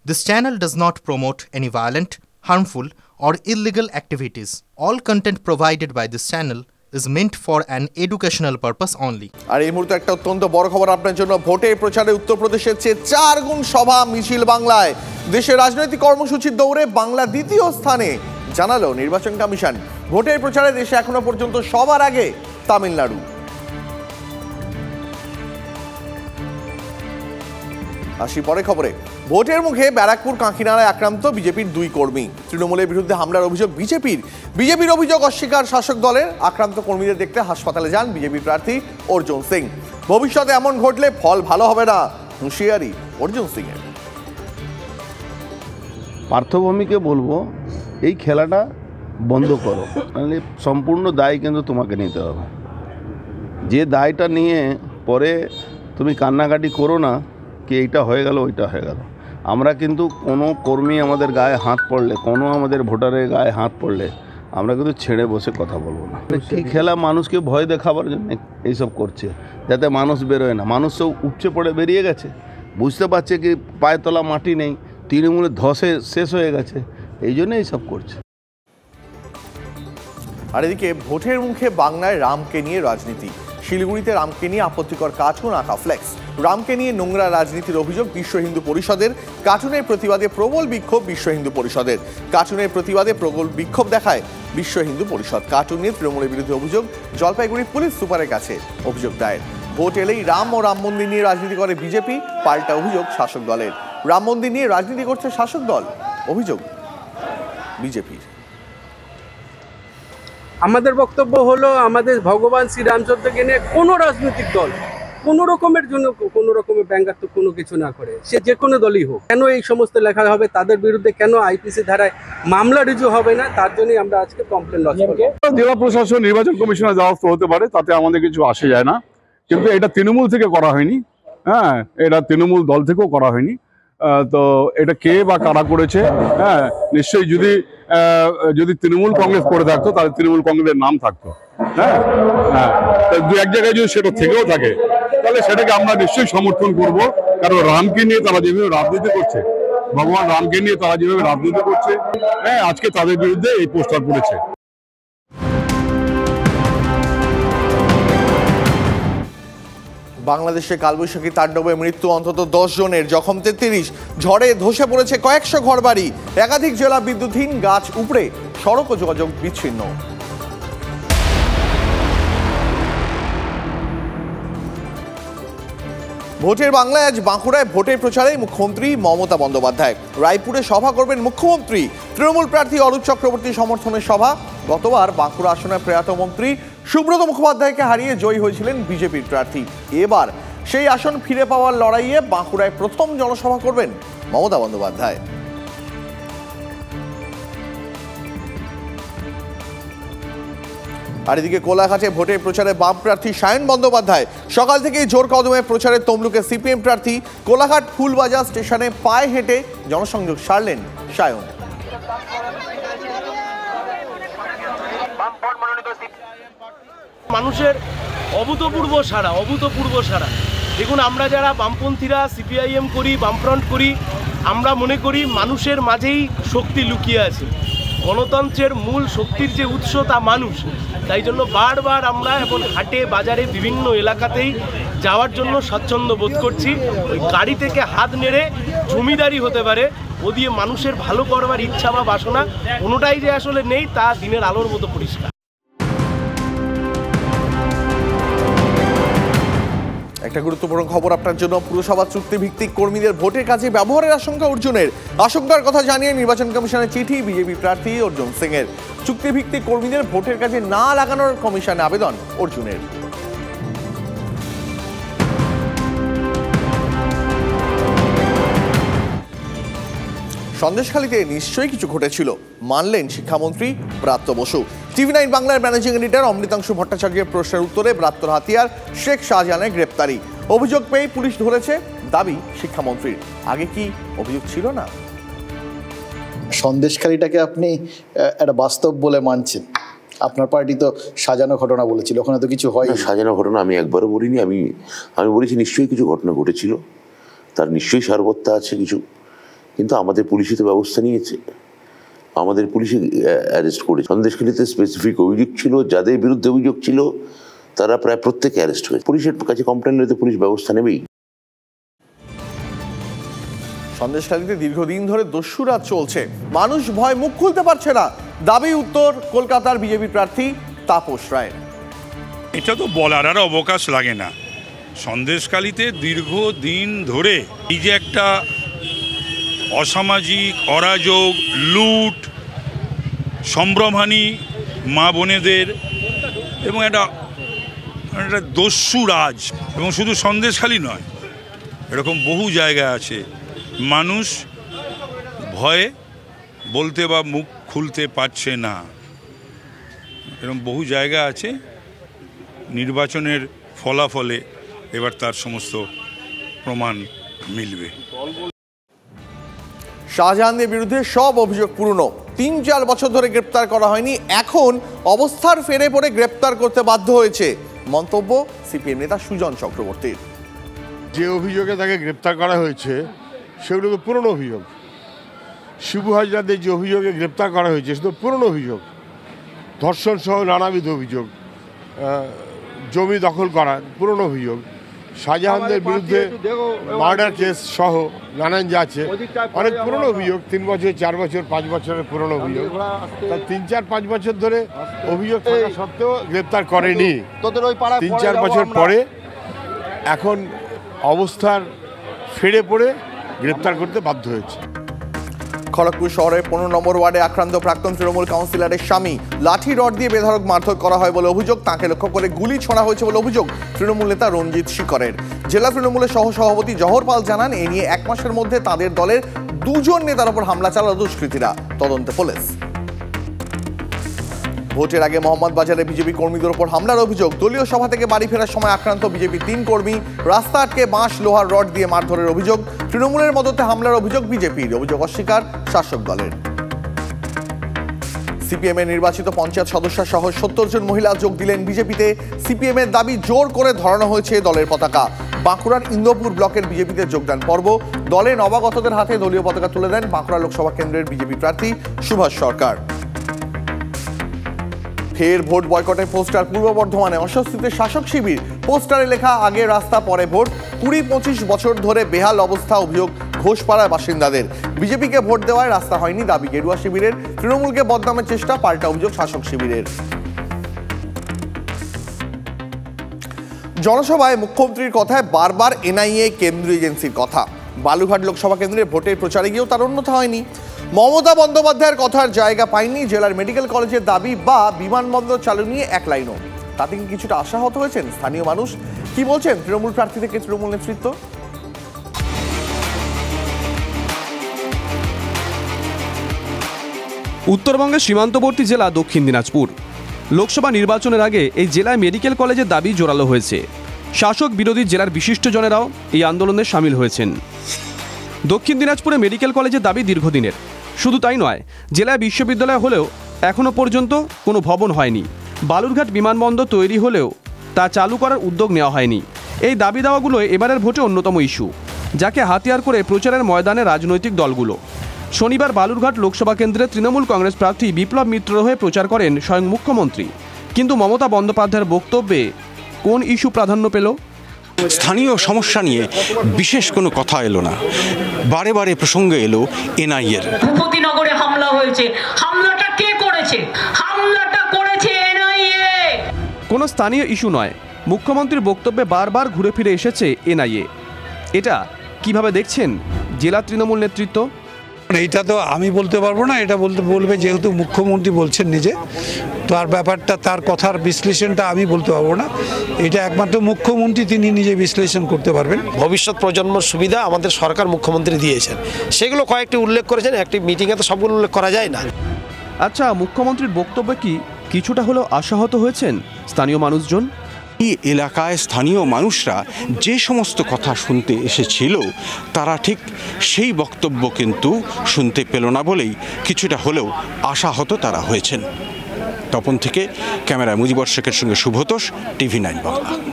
This channel does not promote any violent, harmful, or illegal activities. All content provided by this channel is meant for an educational purpose only. আর এই মুহূর্তে একটা অত্যন্ত বড় খবর আপনার জন্য। ভোটের প্রচারে উত্তরপ্রদেশের চেয়ে 4 গুণ সভা মিছিল বাংলায়। দেশের রাজনৈতিক কর্মসূচির দৌড়ে বাংলা দ্বিতীয় স্থানে, জানালো নির্বাচন কমিশন। ভোটের প্রচারে দেশে এখনো পর্যন্ত সবার আগে তামিলনাড়ু। আসি পরে খবরে। ভোটের মুখে ব্যারাকপুর কাঁকিনাড়ায় আক্রান্ত বিজেপির 2 কর্মী। তৃণমূলের বিরুদ্ধে হামলার অভিযোগ বিজেপির অভিযোগ অস্বীকার শাসক দলের। আক্রান্ত কর্মীদের দেখতে হাসপাতালে যান বিজেপি প্রার্থী অর্জুন সিং। ভবিষ্যতে এমন ঘটলে ফল ভালো হবে না, হুঁশিয়ারি অর্জুন সিং এর। পার্থভূমিকে বলবো এই খেলাটা বন্ধ করো, মানে সম্পূর্ণ দায় কিন্তু তোমাকে নিতে হবে। যে দায়টা নিয়ে পরে তুমি কান্নাকাটি করো না কি এইটা হয়ে গেল ওইটা হয়ে গেল। আমরা কিন্তু কোনো কর্মী আমাদের গায়ে হাত পড়লে, কোনো আমাদের ভোটারের গায়ে হাত পড়লে আমরা কিন্তু ছেড়ে বসে কথা বলবো না। কী খেলা, মানুষকে ভয় দেখাবার জন্য এইসব করছে, যাতে মানুষ বেরোয় না। মানুষ সব উপচে পড়ে বেরিয়ে গেছে, বুঝতে পারছে কি পায়ে তলা মাটি নেই, তৃণমূলের ধসে শেষ হয়ে গেছে, এই জন্য এইসব করছে। আর এদিকে ভোটের মুখে বাংলায় রামকে নিয়ে রাজনীতি। শিলিগুড়িতে রামকে নিয়ে আপত্তিকর কার্টুন আঁকা ফ্লেক্স। রামকে নিয়ে নোংরা রাজনীতির অভিযোগ বিশ্ব হিন্দু পরিষদের। কার্টুনের প্রতিবাদে প্রবল বিক্ষোভ বিশ্ব হিন্দু পরিষদের। কার্টুনের প্রতিবাদে প্রবল বিক্ষোভ দেখায় বিশ্ব হিন্দু পরিষদ। কার্টুন নিয়ে তৃণমূলের বিরুদ্ধে অভিযোগ, জলপাইগুড়ি পুলিশ সুপারের কাছে অভিযোগ দায়ের। ভোট এলেই রাম ও রাম মন্দির নিয়ে রাজনীতি করে বিজেপি, পাল্টা অভিযোগ শাসক দলের। রাম মন্দির নিয়ে রাজনীতি করছে শাসক দল, অভিযোগ বিজেপির। আমাদের বক্তব্য হলো, আমাদের ভগবান শ্রীরামচন্দ্রকে নিয়ে কোনো রাজনৈতিক দল কোনো রকমের জন্য কোনো রকমের ব্যঙ্গাত্মক কোনো কিছু না করে, সে যে কোনো দলই হোক, কেন এই সমস্ত লেখা হবে, তাদের বিরুদ্ধে কেন আইপিসি ধারায় মামলা রুজু হবে না, তার জন্যই আমরা আজকে কমপ্লেন লজ করব। জেলা প্রশাসন নির্বাচন কমিশনের দ্বারস্থ হতে পারে, তাতে আমাদের কিছু আসে যায় না, কিন্তু এটা তৃণমূল থেকে করা হয়নি। হ্যাঁ, এটা তৃণমূল দল থেকেও করা হয়নি। তো এটা কে বা কারা করেছে, হ্যাঁ নিশ্চয়ই যদি তৃণমূল কংগ্রেস করে থাকতো তাহলে তৃণমূল কংগ্রেসের নাম থাকতো। হ্যাঁ হ্যাঁ, দু এক জায়গায় যদি সেটা থেকেও থাকে তাহলে সেটাকে আমরা নিশ্চয়ই সমর্থন করব। কারণ রামকে নিয়ে তারা যেভাবে রাজনীতি করছে, ভগবান রামকে নিয়ে তারা যেভাবে রাজনীতি করছে, হ্যাঁ আজকে তাদের বিরুদ্ধে এই পোস্টার পড়েছে। বাংলাদেশে কালবৈশাখী তাণ্ডবে মৃত্যু অন্তত 10 জনের, জখম 33। ঝড়ে ধসে পড়েছে কয়েকশো ঘরবাড়ি। একাধিক জেলা বিদ্যুৎহীন, গাছ উপড়ে সড়ক ও যোগাযোগ বিচ্ছিন্ন। ভোটের বাংলায় আজ বাঁকুড়ায় ভোটের প্রচারে মুখ্যমন্ত্রী মমতা বন্দ্যোপাধ্যায়। রায়পুরে সভা করবেন মুখ্যমন্ত্রী। তৃণমূল প্রার্থী অরূপ চক্রবর্তী সমর্থনের সভা। গতবার বাঁকুড়া আসনের প্রয়াত মন্ত্রী সুব্রত মুখোপাধ্যায়কে হারিয়ে জয়ী হয়েছিলেন বিজেপির প্রার্থী। এবার সেই আসন ফিরে পাওয়ার লড়াইয়ে বাঁকুড়ায় প্রথম জনসভা করবেন মমতা বন্দ্যোপাধ্যায়। আর এদিকে কোলাঘাটে ভোটের প্রচারে বাম প্রার্থী সায়ন বন্দ্যোপাধ্যায়। সকাল থেকেই জোর কদমে প্রচারের তমলুকে সিপিএম প্রার্থী। কোলাঘাট ফুলবাজার স্টেশনে পায়ে হেঁটে জনসংযোগ সারলেন সায়ন। মানুষের অভূতপূর্ব সারা। দেখুন, আমরা যারা বামপন্থীরা সিপিআইএম করি, বামফ্রন্ট করি, আমরা মনে করি মানুষের মাঝেই শক্তি লুকিয়ে আছে। গণতন্ত্রের মূল শক্তির যে উৎস তা মানুষ। তাই জন্য বারবার আমরা এখন হাটে বাজারে বিভিন্ন এলাকাতেই যাওয়ার জন্য স্বচ্ছন্দ বোধ করছি। ওই গাড়ি থেকে হাত নেড়ে জমিদারি হতে পারে, ও দিয়ে মানুষের ভালো করবার ইচ্ছা বা বাসনা কোনোটাই যে আসলে নেই, তা দিনের আলোর মতো পরিষ্কার। একটা গুরুত্বপূর্ণ খবর আপনার জন্য। পুরসভা চুক্তিভিত্তিক কর্মীদের ভোটের কাজে ব্যবহারের আশঙ্কা অর্জুনের। আশঙ্কার কথা জানিয়ে নির্বাচন কমিশনের চিঠি বিজেপি প্রার্থী অর্জুন সিং এর। চুক্তিভিত্তিক কর্মীদের ভোটের কাজে না লাগানোর কমিশনে আবেদন অর্জুনের। সন্দেশখালীতে নিশ্চয়ই কিছু ঘটেছিল, মানলেন শিক্ষামন্ত্রী ব্রাত্য বসু। টিভি9 বাংলার ম্যানেজিং এডিটর অমৃতাংশু ভট্টাচার্যের প্রশ্নের উত্তরে ব্রাত্যর হাতিয়ার শেখ শাহজাহানের গ্রেপ্তারি। অভিযোগ পেয়ে পুলিশ ধরেছে, দাবি শিক্ষামন্ত্রীর। আগে কি অভিযোগ ছিল না? সন্দেশখালীটাকে আপনি একটা বাস্তব বলে মানছেন? আপনার পার্টি তো সাজানো ঘটনা বলেছিল, ওখানে তো কিছু হয়। সাজানো ঘটনা আমি একবারও বলিনি। আমি বলেছি নিশ্চয়ই কিছু ঘটনা ঘটেছিল, তার নিশ্চয়ই সারবত্তা আছে কিছু, কিন্তু আমাদের পুলিশই তো ব্যবস্থা নিয়েছে, আমাদের পুলিশই অ্যারেস্ট করেছে। সন্দেশখালীতে স্পেসিফিক অভিযোগ ছিল, যাদের বিরুদ্ধে অভিযোগ ছিল তারা প্রায় প্রত্যেকে অ্যারেস্ট হয়েছে। পুলিশের কাছে কমপ্লেন নিলে তো পুলিশ ব্যবস্থা নেবেই। সন্দেশখালীতে দীর্ঘদিন ধরে দস্যুরাজ চলছে, মানুষ ভয় মুখ খুলতে পারছে না, দাবি উত্তর কলকাতার বিজেপি প্রার্থী তাপস রায়ের। এটা তো বলার আর অবকাশ লাগে না। সন্দেশখালীতে দীর্ঘদিন ধরে এই যে একটা অসামাজিক অরাজক, লুট, সম্ভ্রমহানি মা বোনেদের এবং একটা দস্যু রাজ, এবং শুধু সন্দেশখালী নয়, এরকম বহু জায়গা আছে। মানুষ ভয়ে বলতে বা মুখ খুলতে পারছে না, এরকম বহু জায়গা আছে। নির্বাচনের ফলাফলে এবার তার সমস্ত প্রমাণ মিলবে। শাহজাহানদের বিরুদ্ধে সব অভিযোগ পুরনো, ৩-৪ বছর ধরে গ্রেপ্তার করা হয়নি, এখন অবস্থার ফেরে পড়ে গ্রেপ্তার করতে বাধ্য হয়েছে, মন্তব্য সিপিএম নেতা সুজন চক্রবর্তীর। যে অভিযোগে তাকে গ্রেপ্তার করা হয়েছে সেগুলো তো পুরনো অভিযোগ। শিবু হাজরাদের যে অভিযোগে গ্রেপ্তার করা হয়েছে সে তো পুরনো অভিযোগ, ধর্ষণ সহ নানাবিধ অভিযোগ, জমি দখল করা পুরনো অভিযোগ, শাহজাহানদের বিরুদ্ধে মার্ডার কেস সহ নানান যা আছে অনেক পুরনো অভিযোগ, 3 বছর 4 বছর 5 বছরের পুরনো অভিযোগ। তার 3-4-5 বছর ধরে অভিযোগ থাকা সত্ত্বেও গ্রেপ্তার করেনি। 3-4 বছর পরে এখন অবস্থার ফেরে পড়ে গ্রেপ্তার করতে বাধ্য হয়েছে। খড়গপুর শহরের 15 নম্বর ওয়ার্ডে আক্রান্ত প্রাক্তন তৃণমূল কাউন্সিলরের স্বামী লাঠি রড দিয়ে বেধড়ক মারধর করা হয় বলে অভিযোগ, তাকে লক্ষ্য করে গুলি ছোড়া হয়েছে বলে অভিযোগ তৃণমূল নেতা রঞ্জিত শিকরের। জেলা তৃণমূলের সহসভাপতি জহর পাল জানান, এ নিয়ে 1 মাসের মধ্যে তাদের দলের 2 জন নেতার উপর হামলা চালালো দুষ্কৃতীরা, তদন্তে পুলিশ। ভোটের আগে মোহাম্মদ বাজারে বিজেপি কর্মীদের উপর হামলার অভিযোগ, দলীয় সভা থেকে বাড়ি ফেরার সময় আক্রান্ত বিজেপি 3 কর্মী, রাস্তা আটকে বাঁশ লোহার রড দিয়ে মারধরের অভিযোগ, তৃণমূলের মদতে হামলার অভিযোগ বিজেপির, অভিযোগ অস্বীকার শাসক দলের। সিপিএম এর নির্বাচিত পঞ্চায়েত সদস্য সহ 70 জন মহিলা যোগ দিলেন বিজেপিতে, সিপিএম এর দাবি জোর করে ধরানো হয়েছে দলের পতাকা। বাঁকুড়ার ইন্দোপুর ব্লকের বিজেপিতে যোগদান পর্ব, দলে নবাগতদের হাতে দলীয় পতাকা তুলে দেন বাঁকুড়া লোকসভা কেন্দ্রের বিজেপি প্রার্থী সুভাষ সরকার। ফের ভোট বয়কটের পোস্টার পূর্ব বর্ধমানে, অস্বস্তিতে শাসক শিবির, পোস্টারে লেখা আগে রাস্তা পরে ভোট, 20-25 বছর ধরে বেহাল অবস্থা, অভিযোগ ঘোষপাড়ার বাসিন্দাদের। বিজেপিকে ভোট দেওয়ায় রাস্তা হয়নি দাবি গেরুয়া শিবিরের, তৃণমূলকে বদনামের চেষ্টা, পাল্টা অভিযোগ শাসক শিবিরের। জনসভায় মুখ্যমন্ত্রীর কথায় বারবার এনআইএ কেন্দ্রীয় এজেন্সির কথা, বালুঘাট লোকসভা কেন্দ্রে ভোটের প্রচারে গিয়েও তার অন্যথা হয়নি। মমতা বন্দ্যোপাধ্যায়ের কথার জায়গা পায়নি জেলার মেডিকেল কলেজের দাবি বা বিমানবন্দর চালু নিয়ে 1 লাইনও। তাতে কি কিছুটা আশাহত হয়েছেন স্থানীয় মানুষ? কি বলছেন তৃণমূল প্রার্থী থেকে তৃণমূল নেতৃত্ব? উত্তরবঙ্গের সীমান্তবর্তী জেলা দক্ষিণ দিনাজপুর। লোকসভা নির্বাচনের আগে এই জেলায় মেডিকেল কলেজের দাবি জোরালো হয়েছে। শাসক বিরোধী জেলার বিশিষ্টজনেরাও এই আন্দোলনে সামিল হয়েছেন। দক্ষিণ দিনাজপুরে মেডিকেল কলেজের দাবি দীর্ঘদিনের, শুধু তাই নয়, জেলায় বিশ্ববিদ্যালয় হলেও এখনও পর্যন্ত কোনো ভবন হয়নি। বালুরঘাট বিমানবন্দর তৈরি হলেও তা চালু করার উদ্যোগ নেওয়া হয়নি। এই দাবি দাওয়াগুলো এবারের ভোটে অন্যতম ইস্যু, যাকে হাতিয়ার করে প্রচারের ময়দানে রাজনৈতিক দলগুলো। শনিবার বালুরঘাট লোকসভা কেন্দ্রে তৃণমূল কংগ্রেস প্রার্থী বিপ্লব মিত্র হয়ে প্রচার করেন স্বয়ং মুখ্যমন্ত্রী। কিন্তু মমতা বন্দ্যোপাধ্যায়ের বক্তব্যে কোন ইস্যু প্রাধান্য পেল? স্থানীয় সমস্যা নিয়ে বিশেষ কোনো কথা এলো না, বারে বারে প্রসঙ্গে এলো এনআইএর। ভূপতিনগরে হামলা হয়েছে, হামলাটা কে করেছে? হামলাটা করেছে এনআইএ। কোনো স্থানীয় ইস্যু নয়, মুখ্যমন্ত্রীর বক্তব্যে বারবার ঘুরে ফিরে এসেছে এনআইএ। এটা কিভাবে দেখছেন জেলা তৃণমূল নেতৃত্ব? এইটা তো আমি বলতে পারবো না, এটা বলবে যেহেতু মুখ্যমন্ত্রী বলছেন নিজে, তার ব্যাপারটা, তার কথার বিশ্লেষণটা আমি বলতে পারবো না। এটা একমাত্র মুখ্যমন্ত্রী তিনি নিজে বিশ্লেষণ করতে পারবেন। ভবিষ্যৎ প্রজন্মের সুবিধা আমাদের সরকার মুখ্যমন্ত্রী দিয়েছেন, সেগুলো কয়েকটি উল্লেখ করেছেন, একটি মিটিংয়ে তো সবগুলো উল্লেখ করা যায় না। আচ্ছা, মুখ্যমন্ত্রীর বক্তব্যে কি কিছুটা হলেও আশাহত হয়েছেন স্থানীয় মানুষজন? এই এলাকায় স্থানীয় মানুষরা যে সমস্ত কথা শুনতে এসেছিল তারা ঠিক সেই বক্তব্য কিন্তু শুনতে পেল না বলেই কিছুটা হলেও আশাহত তারা হয়েছেন। তপন থেকে ক্যামেরায় মুজিবর শেখের সঙ্গে শুভতোষ, TV9 বাংলা।